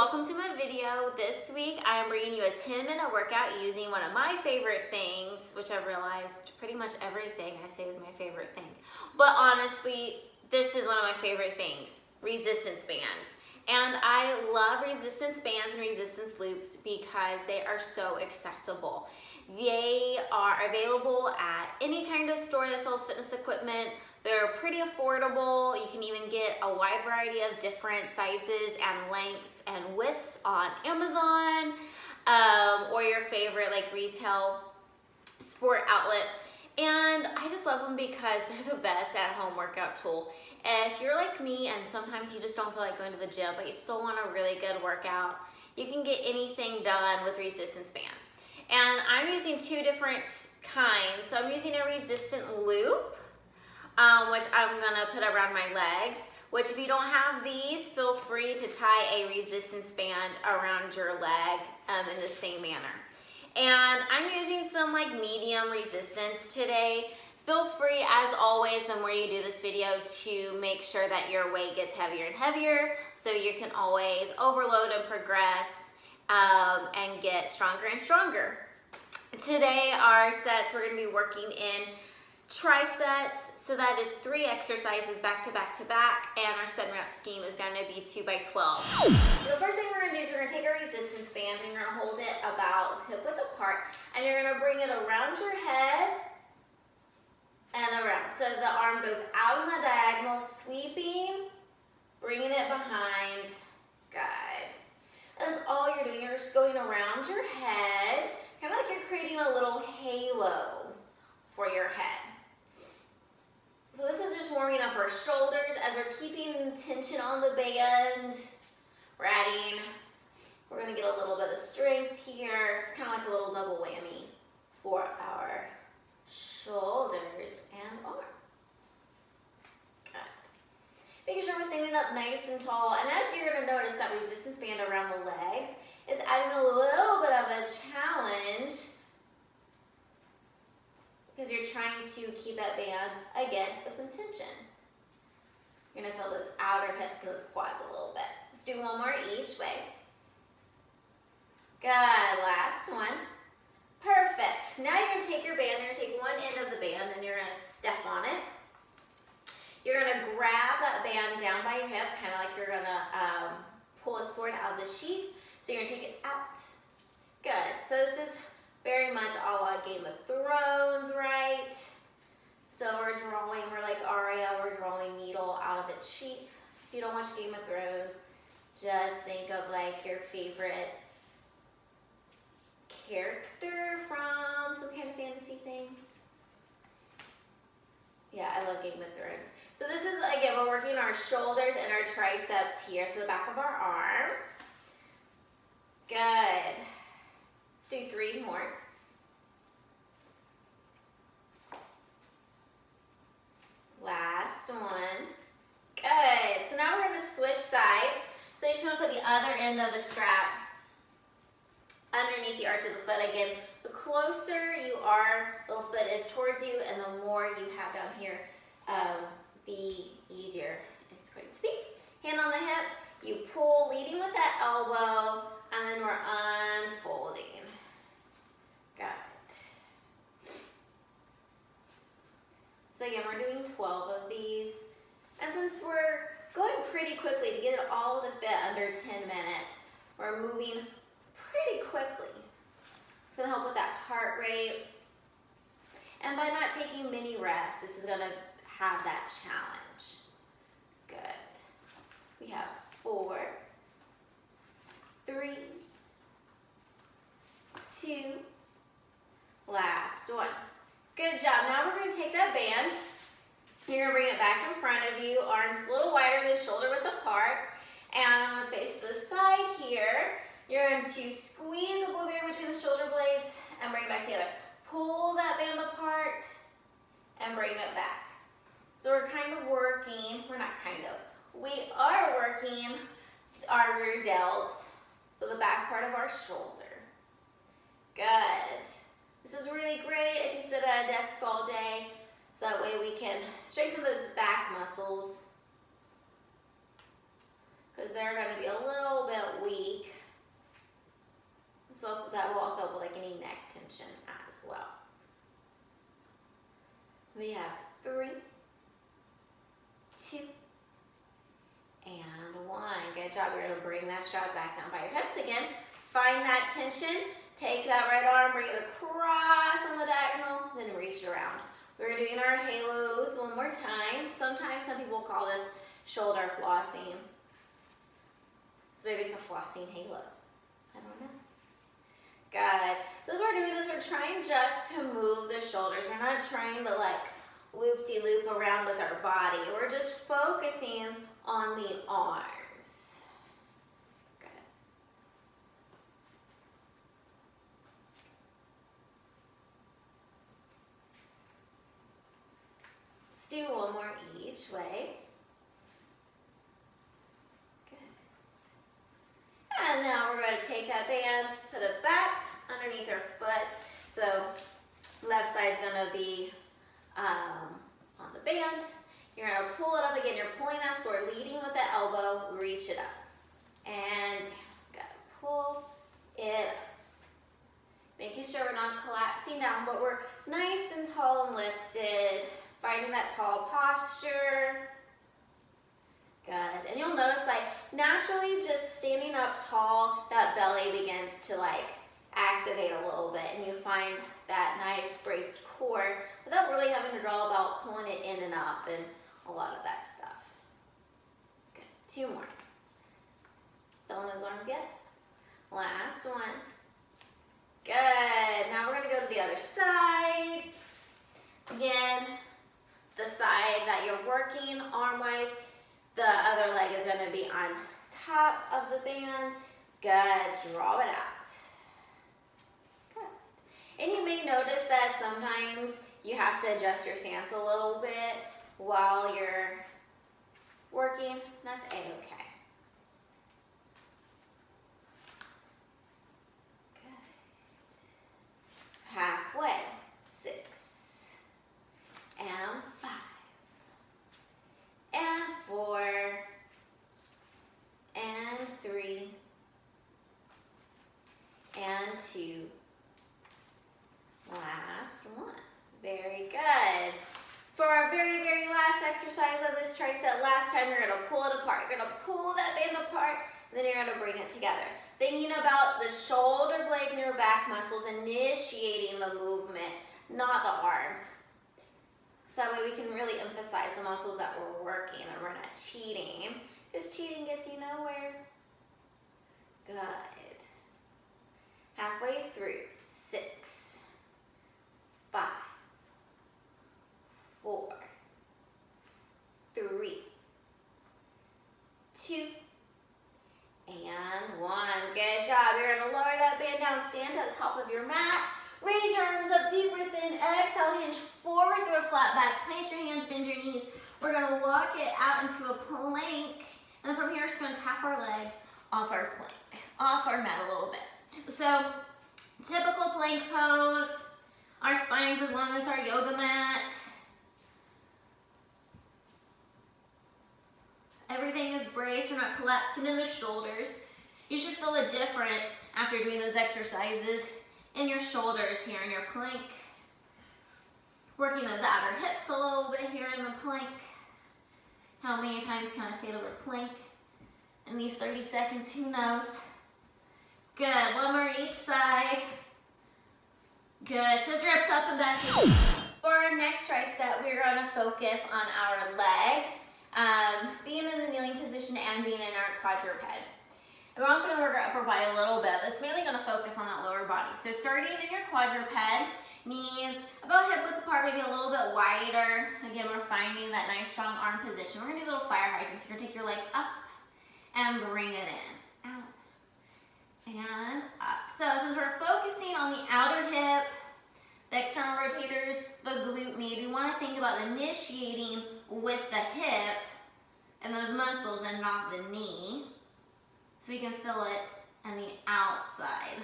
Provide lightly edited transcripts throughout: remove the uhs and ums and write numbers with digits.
welcome to my video. This week I am bringing you a 10-minute workout using one of my favorite things, which I've realized pretty much everything I say is my favorite thing. But honestly, this is one of my favorite things, resistance bands. And I love resistance bands and resistance loops because they are so accessible. They are available at any kind of store that sells fitness equipment. They're pretty affordable. You can even get a wide variety of different sizes and lengths and widths on Amazon or your favorite like retail sport outlet. And I just love them because they're the best at-home workout tool. If you're like me and sometimes you just don't feel like going to the gym, but you still want a really good workout, you can get anything done with resistance bands. And I'm using two different kinds. So I'm using a resistant loop, which I'm gonna put around my legs, which if you don't have these, feel free to tie a resistance band around your leg in the same manner. And I'm using some like medium resistance today. Feel free, as always, the more you do this video, to make sure that your weight gets heavier and heavier so you can always overload and progress and get stronger and stronger. Today, our sets, we're gonna be working in trisets, so that is 3 exercises back to back to back, and our set and rep scheme is gonna be 2 by 12. So the first thing we're gonna do is we're gonna take our resistance band and you're gonna hold it about hip width apart, and you're gonna bring it around your head and around. So the arm goes out on the diagonal, sweeping, bringing it behind. Good. That's all you're doing. You're just going around your head, kind of like you're creating a little halo for your head. So this is just warming up our shoulders as we're keeping tension on the band. We're gonna get a little bit of strength here. It's kind of like a little double whammy for our shoulders and arms. Good. Making sure we're standing up nice and tall. And as you're gonna notice, that resistance band around the legs is adding a little bit of a challenge because you're trying to keep that band, again, with some tension. You're gonna feel those outer hips and those quads a little bit. Let's do one more each way. Good, last one. Perfect. Now you're gonna take your band, you're gonna take one end of the band and you're gonna step on it. You're gonna grab that band down by your hip, kind of like you're gonna pull a sword out of the sheath. So you're gonna take it out. Good, so this is very much a la Game of Thrones, right? So we're like Arya, we're drawing needle out of its sheath. If you don't watch Game of Thrones, just think of like your favorite character from some kind of fantasy thing. Yeah, I love Game of Thrones. So this is, again, we're working our shoulders and our triceps here, so the back of our arm. Good. Let's do 3 more. Last one. Good. So now we're going to switch sides. So you're just going to put the other end of the strap underneath the arch of the foot. Again, the closer you are, the foot is towards you, and the more you have down here, the easier it's going to be. Hand on the hip, you pull, leading with that elbow, and then we're unfolding. Got it. So again, we're doing 12 of these. And since we're going pretty quickly to get it all to fit under 10 minutes, we're moving pretty quickly. It's gonna help with that heart rate. And by not taking many rests, this is gonna have that challenge. Good. We have 4, 3, 2, last one. Good job. Now we're gonna take that band. You're gonna bring it back in front of you, arms a little wider than shoulder width apart. And I'm gonna face the side here. You're going to squeeze the blueberry between the shoulder blades and bring it back together. Pull that band apart and bring it back. So we're kind of working, we are working our rear delts, so the back part of our shoulder. Good. This is really great if you sit at a desk all day, so that way we can strengthen those back muscles because they're going to be a little bit bit weak. So that will also help with like any neck tension as well. We have 3, 2, and 1. Good job. You're going to bring that strap back down by your hips again. Find that tension. Take that right arm, bring it across on the diagonal, then reach around. We're doing our halos one more time. Sometimes some people call this shoulder flossing. So maybe it's a flossing halo. I don't know. Good. So as we're doing this, we're trying just to move the shoulders. We're not trying to like loop-de-loop around with our body. We're just focusing on the arms. Good. Let's do one more each way. And now we're going to take that band, put it back underneath our foot. So left side's going to be on the band. You're going to pull it up again. You're pulling that sword, leading with the elbow, reach it up. And got to pull it up. Making sure we're not collapsing down, but we're nice and tall and lifted. Finding that tall posture. Good. And you'll notice by naturally just standing up tall, that belly begins to like activate a little bit, and you find that nice braced core without really having to draw about pulling it in and up and a lot of that stuff. Good. 2 more. Feeling those arms yet? Last one. Good. Now we're going to go to the other side. Again, the side that you're working arm-wise, the other leg is going to be on top of the band. Good. Draw it out. Good. And you may notice that sometimes you have to adjust your stance a little bit while you're working. That's A-okay. Good. Halfway. 6. And 5. And 4, and 3, and 2. Last one. Very good. For our very, very last exercise of this tricep, last time you're going to pull it apart. You're going to pull that band apart, and then you're going to bring it together. Thinking about the shoulder blades and your back muscles initiating the movement, not the arms. So that way we can really emphasize the muscles that we're working and we're not cheating. Because cheating gets you nowhere. Good. Halfway through. 6, 5, 4, 3, 2, and 1. Good job. You're going to lower that band down, stand at the top of your mat. Raise your arms up deep, breathe in, exhale, hinge forward through a flat back. Plant your hands, bend your knees. We're going to walk it out into a plank. And then from here, we're just going to tap our legs off our plank, off our mat a little bit. So, typical plank pose. Our spine's as long as our yoga mat. Everything is braced. We're not collapsing in the shoulders. You should feel a difference after doing those exercises in your shoulders here in your plank. Working those outer hips a little bit here in the plank. How many times can I say the word plank in these 30 seconds? Who knows? Good. One more each side. Good. Shift your hips up and back. For our next tricep, we're going to focus on our legs, being in the kneeling position and being in our quadruped. And we're also going to work our upper body a little bit, but it's mainly going to focus on that lower body. So starting in your quadruped, knees about hip width apart, maybe a little bit wider. Again, we're finding that nice strong arm position. We're going to do a little fire hydrant. So you're going to take your leg up and bring it in. Out and up. So since we're focusing on the outer hip, the external rotators, the glute med, we want to think about initiating with the hip and those muscles and not the knee. So we can feel it on the outside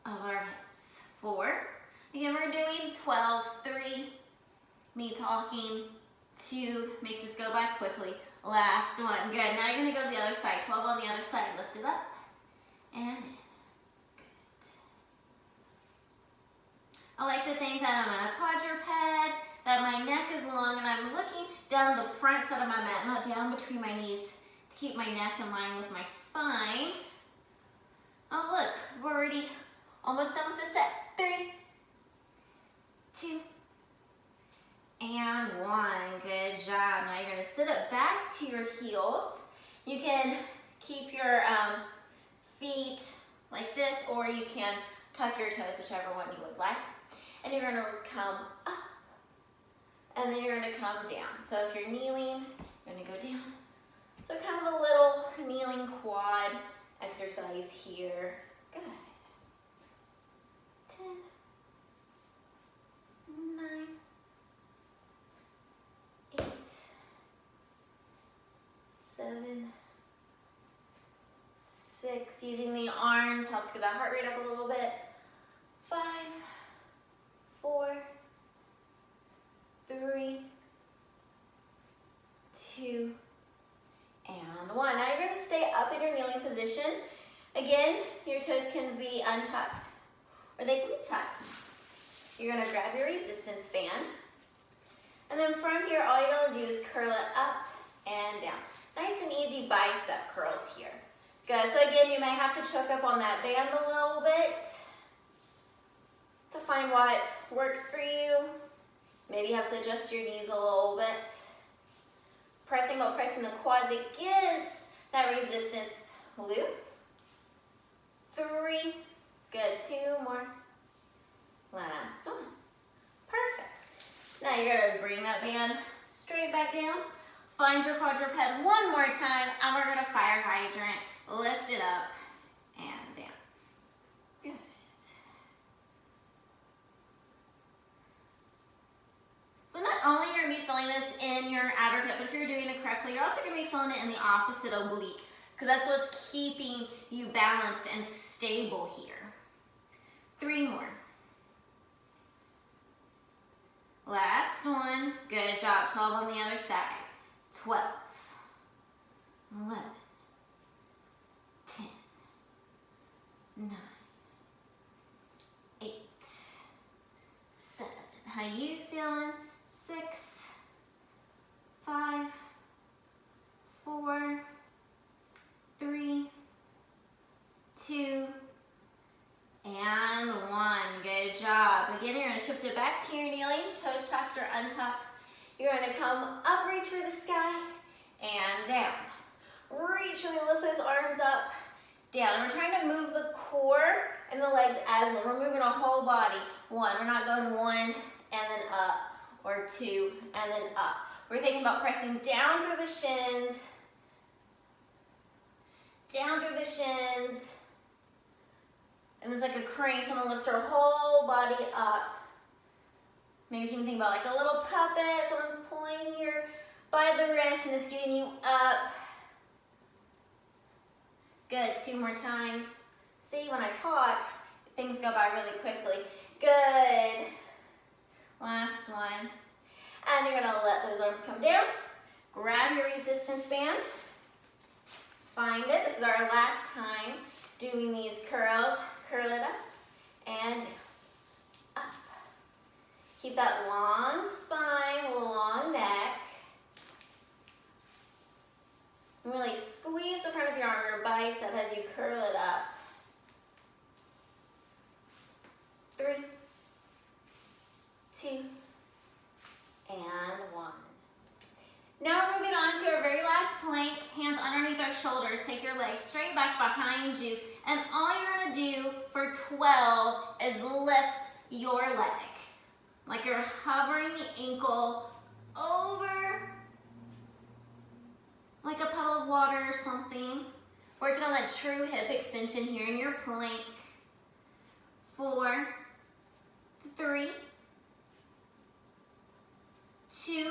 of our hips. 4. Again, we're doing 12, 3, me talking, 2, makes us go by quickly. Last one. Good. Now you're going to go to the other side. 12 on the other side. Lift it up. And in. Good. I like to think that I'm in a quadruped, that my neck is long, and I'm looking down the front side of my mat, not down between my knees, to keep my neck in line with my spine. Oh, look. We're already almost done with the set. 3, 2, and 1. Good job. Now you're going to sit up back to your heels. You can keep your feet like this, or you can tuck your toes, whichever one you would like. And you're going to come up, and then you're going to come down. So if you're kneeling, you're going to go down. So kind of a little kneeling quad exercise here. Good. 10, 9, 8, 7, 6. Using the arms helps get that heart rate up a little bit. 5, 4, 3, 2, and 1. Now you're going to stay up in your kneeling position. Again, your toes can be untucked or they can be tucked. You're going to grab your resistance band. And then from here, all you're going to do is curl it up and down. Nice and easy bicep curls here. Good. So again, you may have to choke up on that band a little bit to find what works for you. Maybe you have to adjust your knees a little bit. Think about pressing the quads against that resistance loop. 3. Good. 2 more. Last one. Perfect. Now you're going to bring that band straight back down. Find your quadruped one more time, and we're going to fire hydrant. Lift it up and down. Good. So not only are you going to be feeling this in your outer hip, but if you're doing it correctly, you're also going to be feeling it in the opposite oblique, because that's what's keeping you balanced and stable here. 3 more. Last one. Good job. 12 on the other side. 12, 11, 10, 9, 8, 7. How you feeling? 6, 5, 4, 3, 2, and 1. Good job. Again, you're going to shift it back to your kneeling, toes tucked or untucked. You're going to come up, reach for the sky, and down. Reach, really lift those arms up, down. And we're trying to move the core and the legs as one. We're moving our whole body. 1. We're not going 1 and then up, or 2 and then up. We're thinking about pressing down through the shins, down through the shins. And it's like a crane. Someone lifts their whole body up. Maybe you can think about like a little puppet. Someone's pulling you by the wrist and it's getting you up. Good. 2 more times. See, when I talk, things go by really quickly. Good. Last one. And you're going to let those arms come down. Grab your resistance band. Find it. This is our last time doing these curls. Curl it up and up. Keep that long spine, long neck. And really squeeze the front of your arm, your bicep, as you curl it up. 3, 2, and 1. Now we're moving on to our very last plank. Hands underneath our shoulders. Take your legs straight back behind you. And all you're going to do for 12 is lift your leg. Like you're hovering the ankle over like a puddle of water or something. Working on that true hip extension here in your plank. 4, 3, 2,